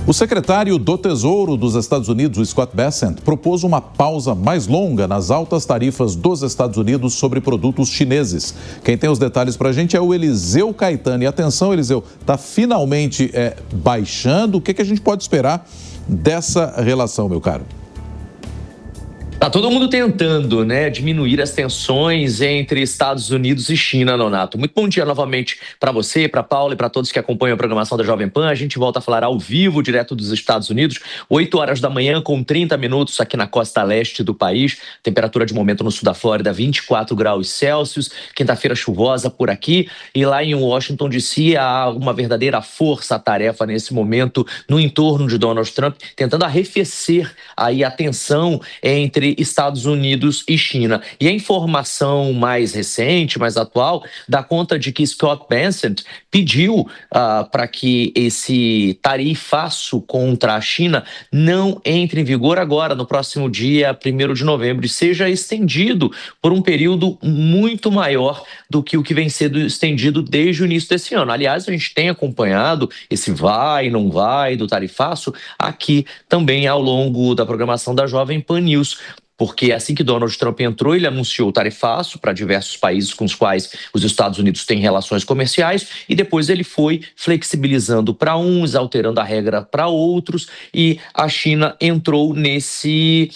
O secretário do Tesouro dos Estados Unidos, o Scott Bessent, propôs uma pausa mais longa nas altas tarifas dos Estados Unidos sobre produtos chineses. Quem tem os detalhes para a gente é o Eliseu Caetano. E atenção, Eliseu, está finalmente baixando. O que a gente pode esperar dessa relação, meu caro? Tá todo mundo tentando, diminuir as tensões entre Estados Unidos e China, Nonato. Muito bom dia novamente para você, para Paula e para todos que acompanham a programação da Jovem Pan. A gente volta a falar ao vivo, direto dos Estados Unidos, 8 horas da manhã, com 30 minutos aqui na costa leste do país. Temperatura de momento no sul da Flórida, 24 graus Celsius. Quinta-feira chuvosa por aqui. E lá em Washington, D.C., há uma verdadeira força-tarefa nesse momento no entorno de Donald Trump, tentando arrefecer aí a tensão entre Estados Unidos e China. E a informação mais recente, mais atual, dá conta de que Scott Bessent pediu para que esse tarifaço contra a China não entre em vigor agora, no próximo dia 1º de novembro, e seja estendido por um período muito maior do que o que vem sendo estendido desde o início desse ano. Aliás, a gente tem acompanhado esse vai, não vai do tarifaço aqui também ao longo da programação da Jovem Pan News. Porque assim que Donald Trump entrou, ele anunciou o tarifaço para diversos países com os quais os Estados Unidos têm relações comerciais, e depois ele foi flexibilizando para uns, alterando a regra para outros, e a China entrou nesse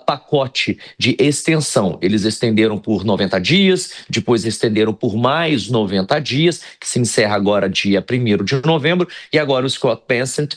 pacote de extensão. Eles estenderam por 90 dias, depois estenderam por mais 90 dias, que se encerra agora dia 1º de novembro, e agora o Scott Bessent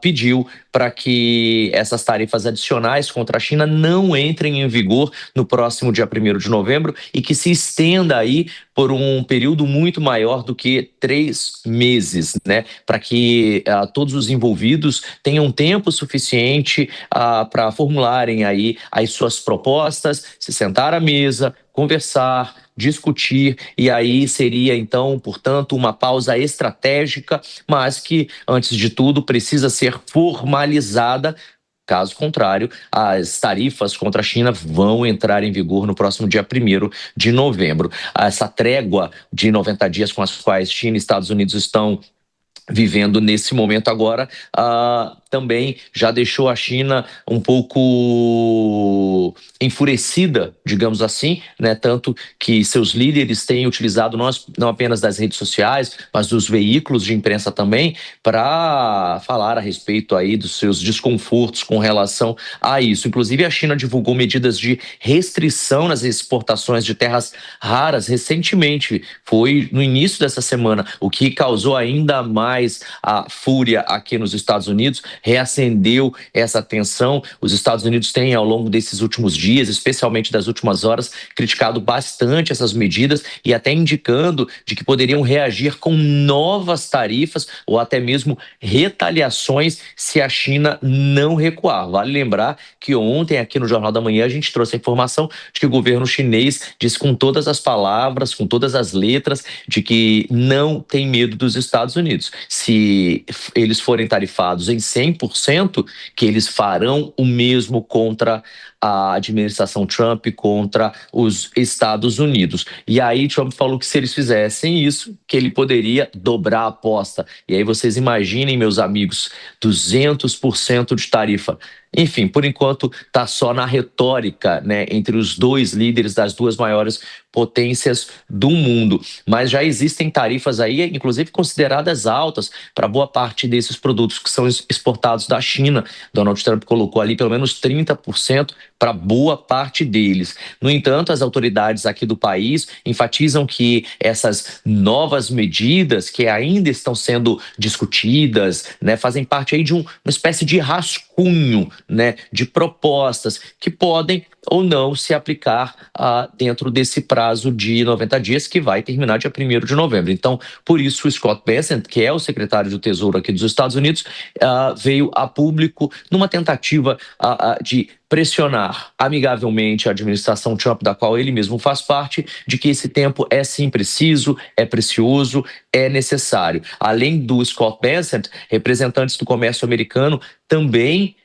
pediu para que essas tarifas adicionais contra a China não entrem em vigor no próximo dia 1º de novembro e que se estenda aí por um período muito maior do que 3 meses, para que todos os envolvidos tenham tempo suficiente para formularem aí as suas propostas, se sentar à mesa, conversar, discutir, e aí seria então, portanto, uma pausa estratégica, mas que, antes de tudo, precisa ser formalizada. Caso contrário, as tarifas contra a China vão entrar em vigor no próximo dia 1º de novembro. Essa trégua de 90 dias com as quais China e Estados Unidos estão vivendo nesse momento agora, também já deixou a China um pouco enfurecida, digamos assim, tanto que seus líderes têm utilizado não apenas das redes sociais, mas dos veículos de imprensa também, para falar a respeito aí dos seus desconfortos com relação a isso. Inclusive, a China divulgou medidas de restrição nas exportações de terras raras recentemente, foi no início dessa semana, o que causou ainda mais a fúria aqui nos Estados Unidos, reacendeu essa tensão. Os Estados Unidos têm, ao longo desses últimos dias, especialmente das últimas horas, criticado bastante essas medidas e até indicando de que poderiam reagir com novas tarifas ou até mesmo retaliações se a China não recuar. Vale lembrar que ontem, aqui no Jornal da Manhã, a gente trouxe a informação de que o governo chinês disse com todas as palavras, com todas as letras, de que não tem medo dos Estados Unidos. Se eles forem tarifados em 100%, que eles farão o mesmo contra a administração Trump, contra os Estados Unidos. E aí Trump falou que se eles fizessem isso, que ele poderia dobrar a aposta. E aí vocês imaginem, meus amigos, 200% de tarifa. Enfim, por enquanto está só na retórica, entre os dois líderes das duas maiores potências do mundo. Mas já existem tarifas aí, inclusive consideradas altas, para boa parte desses produtos que são exportados da China. Donald Trump colocou ali pelo menos 30% para boa parte deles. No entanto, as autoridades aqui do país enfatizam que essas novas medidas, que ainda estão sendo discutidas, fazem parte aí de uma espécie de rascunho, de propostas que podem ou não se aplicar dentro desse prazo de 90 dias, que vai terminar dia 1º de novembro. Então, por isso, o Scott Bessent, que é o secretário do Tesouro aqui dos Estados Unidos, veio a público numa tentativa de pressionar amigavelmente a administração Trump, da qual ele mesmo faz parte, de que esse tempo é sim preciso, é precioso, é necessário. Além do Scott Bessent, representantes do comércio americano também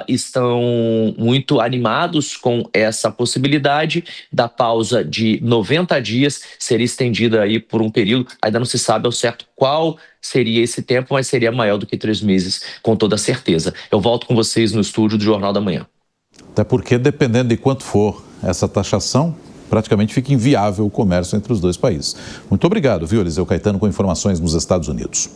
estão muito animados com essa possibilidade da pausa de 90 dias ser estendida aí por um período. Ainda não se sabe ao certo qual seria esse tempo, mas seria maior do que 3 meses, com toda certeza. Eu volto com vocês no estúdio do Jornal da Manhã. Até porque, dependendo de quanto for essa taxação, praticamente fica inviável o comércio entre os dois países. Muito obrigado, viu, Eliseu Caetano, com informações nos Estados Unidos.